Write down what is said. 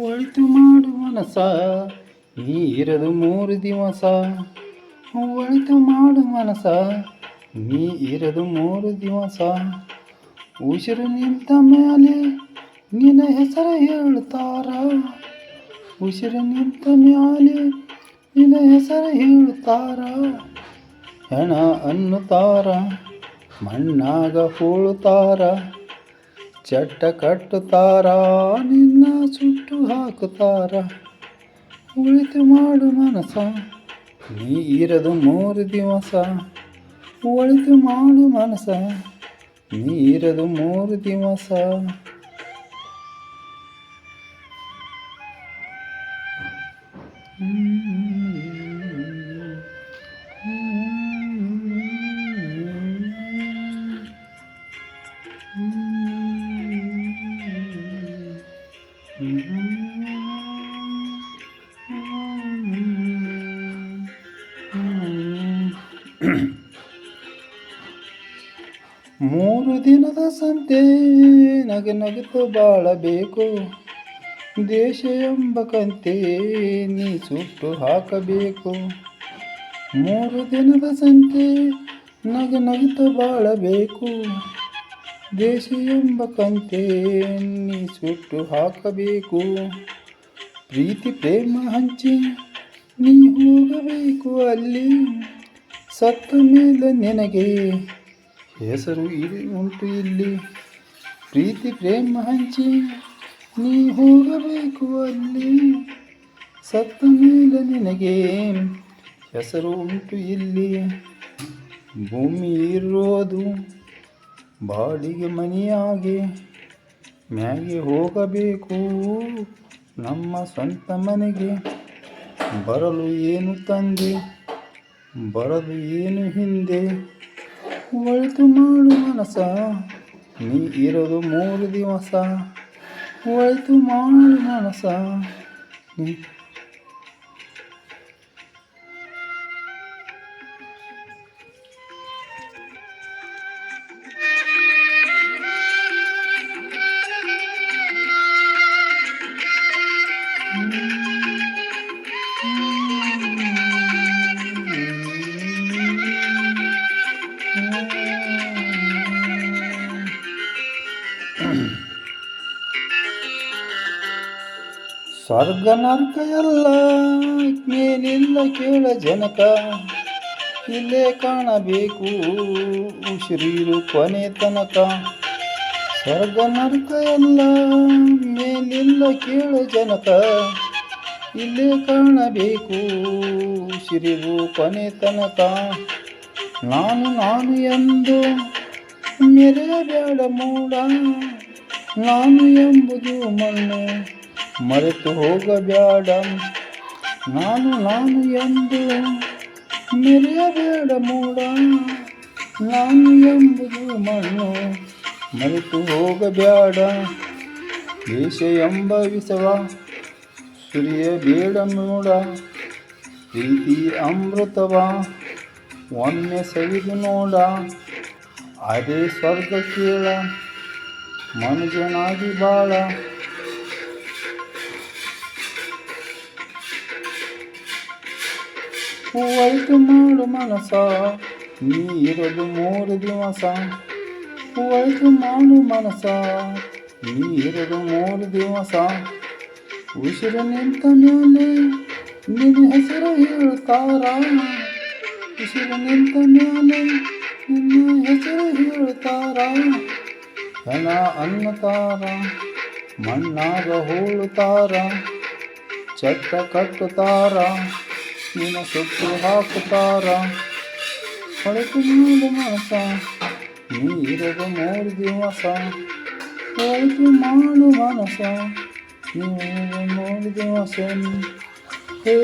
ಒಳಿತು ಮಾಡು ಮನಸ ನೀರದು 3 ದಿವಸ. ಒಳಿತು ಮಾಡು ಮನಸ ನೀರದು 3 ದಿವಸ. ಉಸಿರು ನಿಂತ ಮ್ಯಾಲೆ ನಿನ್ನ ಹೆಸರು ಹೇಳ್ತಾರ. ಉಸಿರು ನಿಂತ ಮ್ಯಾಲೆ ನಿನ್ನ ಹೆಸರು ಹೇಳ್ತಾರ. ಹೆಣ ಅನ್ನುತ್ತಾರ, ಮಣ್ಣಾಗ ಹೂಳುತ್ತಾರ. ಚಟ್ಟ ಕಟ್ಟುತ್ತಾರ, ನಿನ್ನ ಸುಟ್ಟು ಹಾಕುತ್ತಾರ. ಒಳಿತು ಮಾಡು ಮನಸ ನೀರದು 3 ದಿವಸ. ಒಳಿತು ಮಾಡು ಮನಸ ನೀರದು 3 ದಿವಸ. ಮೂರು ದಿನದ ಸಂತೆ ನಗನಗುತ್ತ ಬಾಳಬೇಕು. ದೇಶ ಎಂಬ ಕಂತೆ ನೀ ಸುಟ್ಟು ಹಾಕಬೇಕು. 3 ದಿನದ ಸಂತೆ ನಗನಗುತ್ತ ಬಾಳಬೇಕು. ದೇಶ ಎಂಬ ಕಂತೆ ನೀ ಸುಟ್ಟು ಹಾಕಬೇಕು. ಪ್ರೀತಿ ಪ್ರೇಮ ಹಂಚಿ ನೀ ಹೋಗಬೇಕು ಅಲ್ಲಿ. ಸತ್ತ ಮೇಲೆ ನಿನಗೆ ಹೆಸರು ಉಂಟು ಇಲ್ಲಿ. ಪ್ರೀತಿ ಪ್ರೇಮ ಹಂಚಿ ನೀ ಹೋಗಬೇಕು ಅಲ್ಲಿ. ಸತ್ತ ಮೇಲೆ ನಿನಗೆ ಹೆಸರು ಉಂಟು ಇಲ್ಲಿ. ಭೂಮಿ ಇರೋದು ಬಾಡಿಗೆ ಮನೆಯಾಗೆ, ಮ್ಯಾಗೆ ಹೋಗಬೇಕು ನಮ್ಮ ಸ್ವಂತ ಮನೆಗೆ. ಬರಲು ಏನು ತಂದೆ, ಬರದು ಏನು ಹಿಂದೆ. ಒಳಿತು ಮಾಡು ಮನಸ ನೀರದು 3 ದಿವಸ. ಒಳಿತು ಮಾಡು ಮನಸ ನೀ. ಸ್ವರ್ಗ ನರ್ಕ ಎಲ್ಲ ಮೇಲಿಲ್ಲ ಕೇಳ ಜನಕ. ಇಲ್ಲೇ ಕಾಣಬೇಕು ಉಸಿರಿರು ಕೊನೆ ತನಕ. ಸ್ವರ್ಗ ನರ್ಕ ಎಲ್ಲ ಮೇಲಿಲ್ಲ ಕೇಳ ಜನಕ. ಇಲ್ಲೇ ಕಾಣಬೇಕು ಉಸಿರಿರು ಕೊನೆ ತನಕ. ನಾನು ನಾನು ಎಂದು ಮೆರೆಯಬೇಡ ಮೂಡ. ನಾನು ಎಂಬುದು ಮಣ್ಣು ಮರೆತು ಹೋಗಬೇಡ. ನಾನು ನಾನು ಎಂದು ಮೆರೆಯಬೇಡ ಮೂಡ. ನಾನು ಎಂಬುದು ಮಣ್ಣು ಮರೆತು ಹೋಗಬೇಡ. ದೇಶ ಎಂಬ ವಿಷವ ಸುರಿಯಬೇಡ ಮೂಡ. ಪ್ರೀತಿ ಅಮೃತವ ಒಮ್ಮೆ ಸವಿದು ನೋಡ. ಅದೇ ಸ್ವರ್ಗ ಕೇಳ ಮನುಜನಾಗಿ ಬಾಳ. ಒಳಿತು ಮಾಡು ಮನಸ ನೀರದು 3 ದಿವಸ. ಒಳಿತು ಮಾಡು ಮನಸ ನೀರದು 3 ದಿವಸ. ಉಸಿರು ನಿಂತ ಮೇಲೆ ನಿನ್ನ ಹೆಸರು ಹೇಳ್ತಾರ. ಉಸಿರು ನಿಂತ ಮೇಲೆ ನಿನ್ನ ಹೆಸರು ಹೇಳ್ತಾರ. ಹೆಣ ಅನ್ನುತ್ತಾರ, ಮಣ್ಣಾಗ ಹೂಳುತ್ತಾರ. ಚಟ್ಟ ಕಟ್ಟುತ್ತಾರ, ನಿನ್ನ ಸುಟ್ಟು ಹಾಕುತ್ತಾರ. ಒಳಿತು ಮಾಡು ಮನಸ ನೀರದು 3 ದಿವಸ. ಒಳಿತು ಮಾಡು ಮನಸ ನೀರದು 3 ದಿವಸ. ಹೇ